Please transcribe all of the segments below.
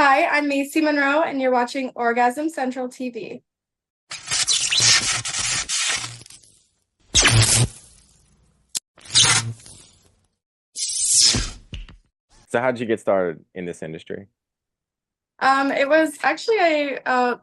Hi, I'm Maisey Monroe, and you're watching Orgasm Central TV. So how did you get started in this industry? It was actually a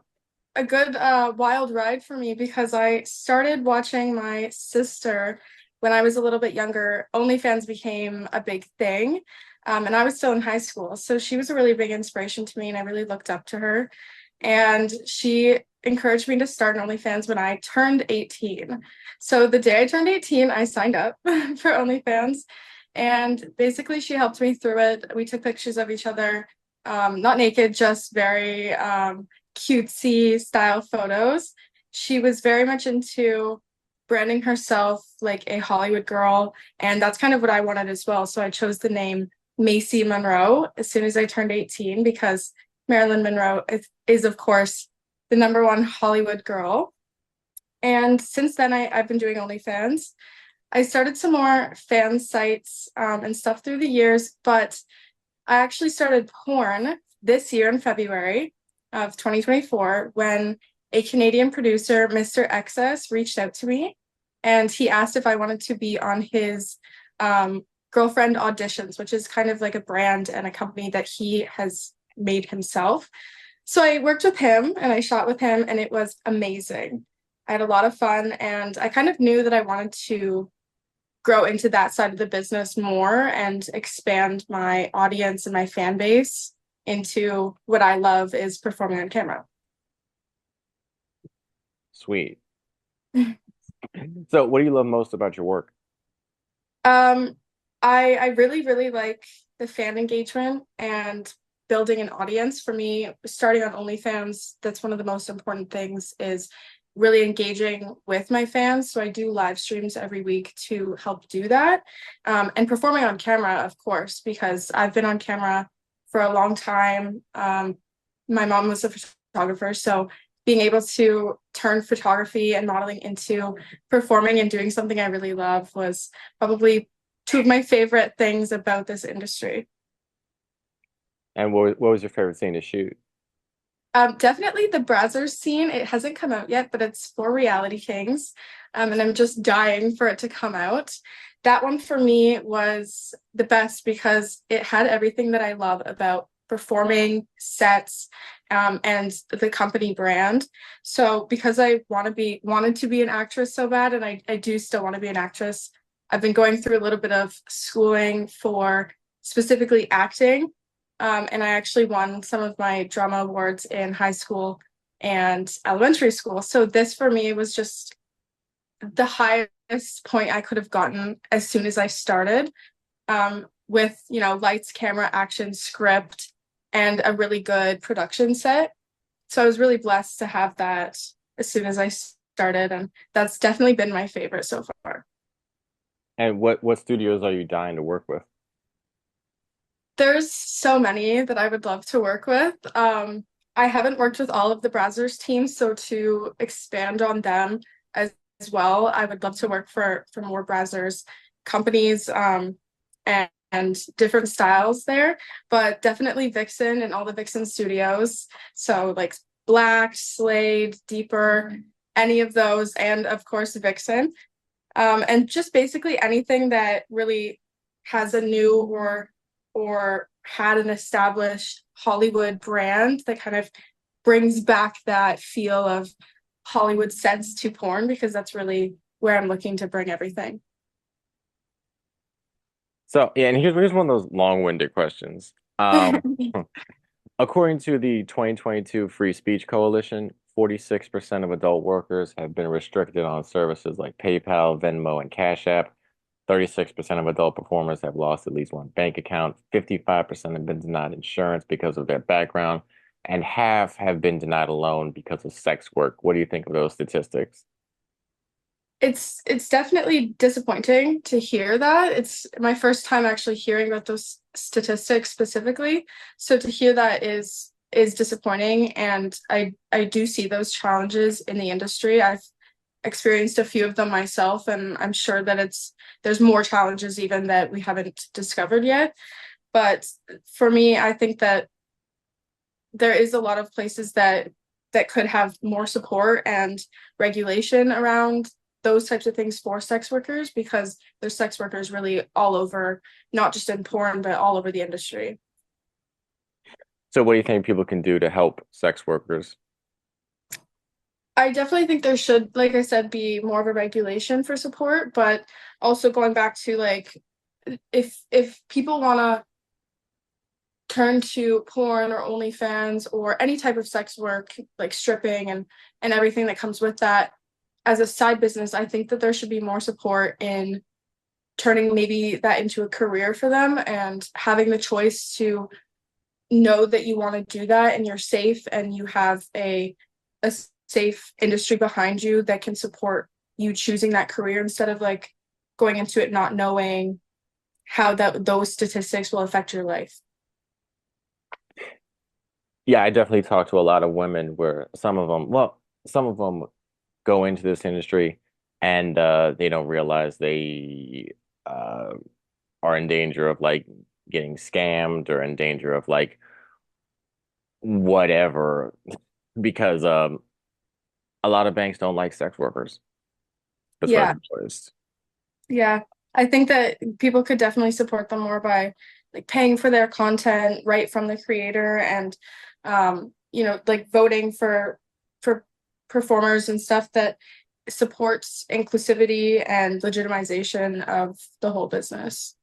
good wild ride for me because I started watching my sister when I was a little bit younger. OnlyFans became a big thing, and I was still in high school, so she was a really big inspiration to me, and I really looked up to her. And she encouraged me to start an OnlyFans when I turned 18. So the day I turned 18, I signed up for OnlyFans. And basically, she helped me through it. We took pictures of each other, not naked, just very cutesy style photos. She was very much into branding herself like a Hollywood girl, and that's kind of what I wanted as well. So I chose the name Maisey Monroe as soon as I turned 18 because Marilyn Monroe is of course, the number one Hollywood girl. And since then, I've been doing OnlyFans. I started some more fan sites and stuff through the years, but I actually started porn this year in February of 2024 when a Canadian producer, Mr. XS, reached out to me and he asked if I wanted to be on his girlfriend auditions, which is kind of like a brand and a company that he has made himself. So I worked with him and I shot with him, and it was amazing. I had a lot of fun, and I kind of knew that I wanted to grow into that side of the business more and expand my audience and my fan base into what I love is performing on camera. Sweet. So what do you love most about your work? Um, I really, really like the fan engagement and building an audience. For me, starting on OnlyFans, that's one of the most important things is really engaging with my fans. So I do live streams every week to help do that. And performing on camera, of course, because I've been on camera for a long time. My mom was a photographer, so being able to turn photography and modeling into performing and doing something I really love was probably two of my favorite things about this industry. And what was your favorite scene to shoot? Definitely the Brazzers scene. It hasn't come out yet, but it's for Reality Kings. And I'm just dying for it to come out. That one for me was the best because it had everything that I love about performing sets, and the company brand. So because I wanted to be an actress so bad, and I do still want to be an actress, I've been going through a little bit of schooling for specifically acting. And I actually won some of my drama awards in high school and elementary school. So this for me was just the highest point I could have gotten as soon as I started, with, lights, camera, action, script, and a really good production set. So I was really blessed to have that as soon as I started. And that's definitely been my favorite so far. And what studios are you dying to work with? There's so many that I would love to work with. I haven't worked with all of the Brazzers teams, so to expand on them as well, I would love to work for more Brazzers companies, and different styles there. But definitely Vixen and all the Vixen studios. So like Black, Slade, Deeper, any of those, and of course Vixen. And just basically anything that really has a new or had an established Hollywood brand that kind of brings back that feel of Hollywood sets to porn, because that's really where I'm looking to bring everything. So yeah, and here's one of those long-winded questions. According to the 2022 Free Speech Coalition, 46% of adult workers have been restricted on services like PayPal, Venmo, and Cash App. 36% of adult performers have lost at least one bank account. 55% have been denied insurance because of their background, and half have been denied a loan because of sex work. What do you think of those statistics? It's definitely disappointing to hear that. It's my first time actually hearing about those statistics specifically. So to hear that is disappointing, and I do see those challenges in the industry. I've experienced a few of them myself, and I'm sure that there's more challenges even that we haven't discovered yet. But for me, I think that there is a lot of places that could have more support and regulation around those types of things for sex workers because there's sex workers really all over, not just in porn, but all over the industry. So what do you think people can do to help sex workers? I definitely think there should, like I said, be more of a regulation for support, but also going back to like if people want to turn to porn or OnlyFans or any type of sex work, like stripping and everything that comes with that as a side business, I think that there should be more support in turning maybe that into a career for them and having the choice to know that you want to do that and you're safe and you have a safe industry behind you that can support you choosing that career instead of like going into it not knowing how that those statistics will affect your life. Yeah, I definitely talk to a lot of women where some of them go into this industry and they don't realize they uh, are in danger of like getting scammed or in danger of like whatever because a lot of banks don't like sex workers as far as Yeah, employees. yeah. I think that people could definitely support them more by like paying for their content right from the creator and like voting for performers and stuff that supports inclusivity and legitimization of the whole business.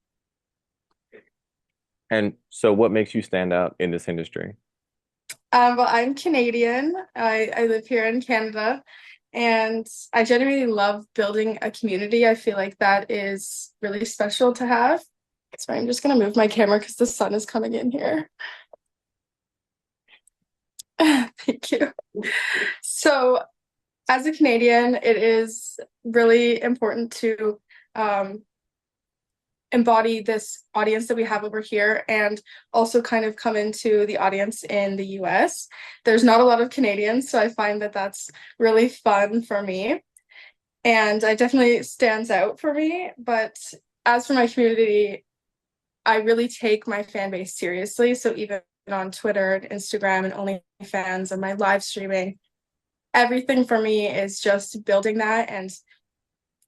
And so what makes you stand out in this industry? Well, I'm Canadian. I live here in Canada, and I genuinely love building a community. I feel like that is really special to have. Sorry, I'm just gonna move my camera because the sun is coming in here. Thank you. So, as a Canadian, it is really important to um, embody this audience that we have over here and also kind of come into the audience in the US. There's not a lot of Canadians, so I find that that's really fun for me. And it definitely stands out for me. But as for my community, I really take my fan base seriously. So even on Twitter and Instagram and OnlyFans and my live streaming, everything for me is just building that and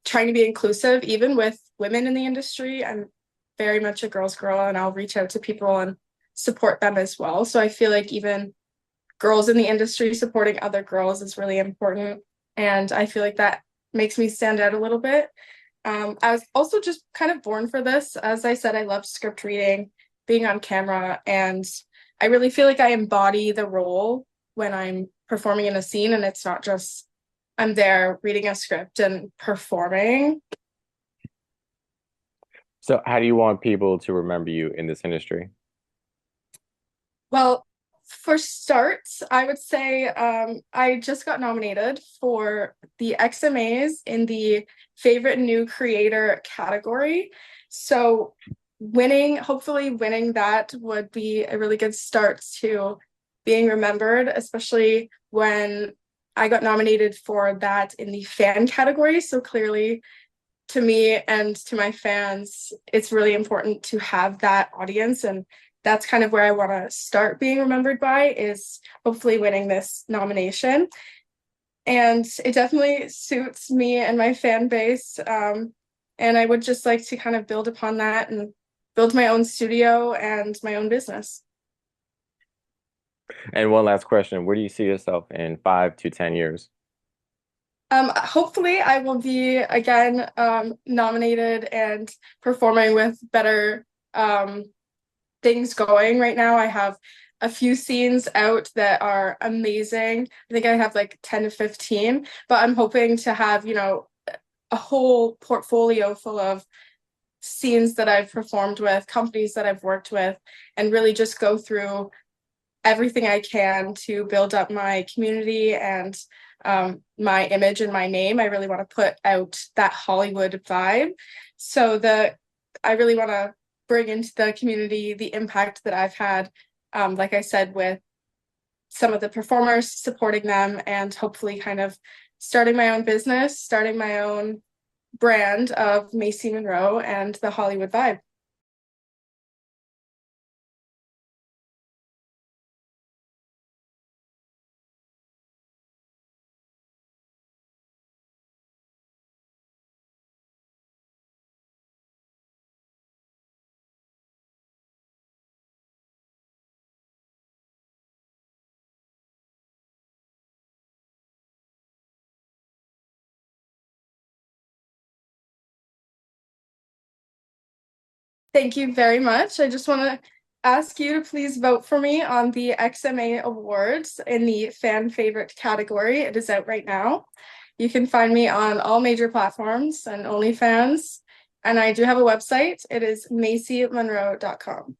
trying to be inclusive, even with women in the industry. I'm very much a girl's girl, and I'll reach out to people and support them as well. So I feel like even girls in the industry supporting other girls is really important. And I feel like that makes me stand out a little bit. I was also just kind of born for this. As I said, I love script reading, being on camera, and I really feel like I embody the role when I'm performing in a scene, and it's not just I'm there reading a script and performing. So how do you want people to remember you in this industry? Well, for starts, I would say I just got nominated for the XMAs in the favorite new creator category. So hopefully winning that would be a really good start to being remembered, especially when I got nominated for that in the fan category. So clearly to me and to my fans, it's really important to have that audience. And that's kind of where I want to start being remembered by is hopefully winning this nomination. And it definitely suits me and my fan base. And I would just like to kind of build upon that and build my own studio and my own business. And one last question, where do you see yourself in 5 to 10 years? Hopefully, I will be again nominated and performing with better things going right now. I have a few scenes out that are amazing. I think I have like 10 to 15, but I'm hoping to have, a whole portfolio full of scenes that I've performed with, companies that I've worked with, and really just go through everything I can to build up my community and my image and my name. I really want to put out that Hollywood vibe. So I really want to bring into the community the impact that I've had, like I said, with some of the performers, supporting them, and hopefully kind of starting my own business, starting my own brand of Maisey Monroe and the Hollywood vibe. Thank you very much. I just want to ask you to please vote for me on the XMA Awards in the fan favorite category. It is out right now. You can find me on all major platforms and OnlyFans. And I do have a website. It is MaiseyMonroe.com.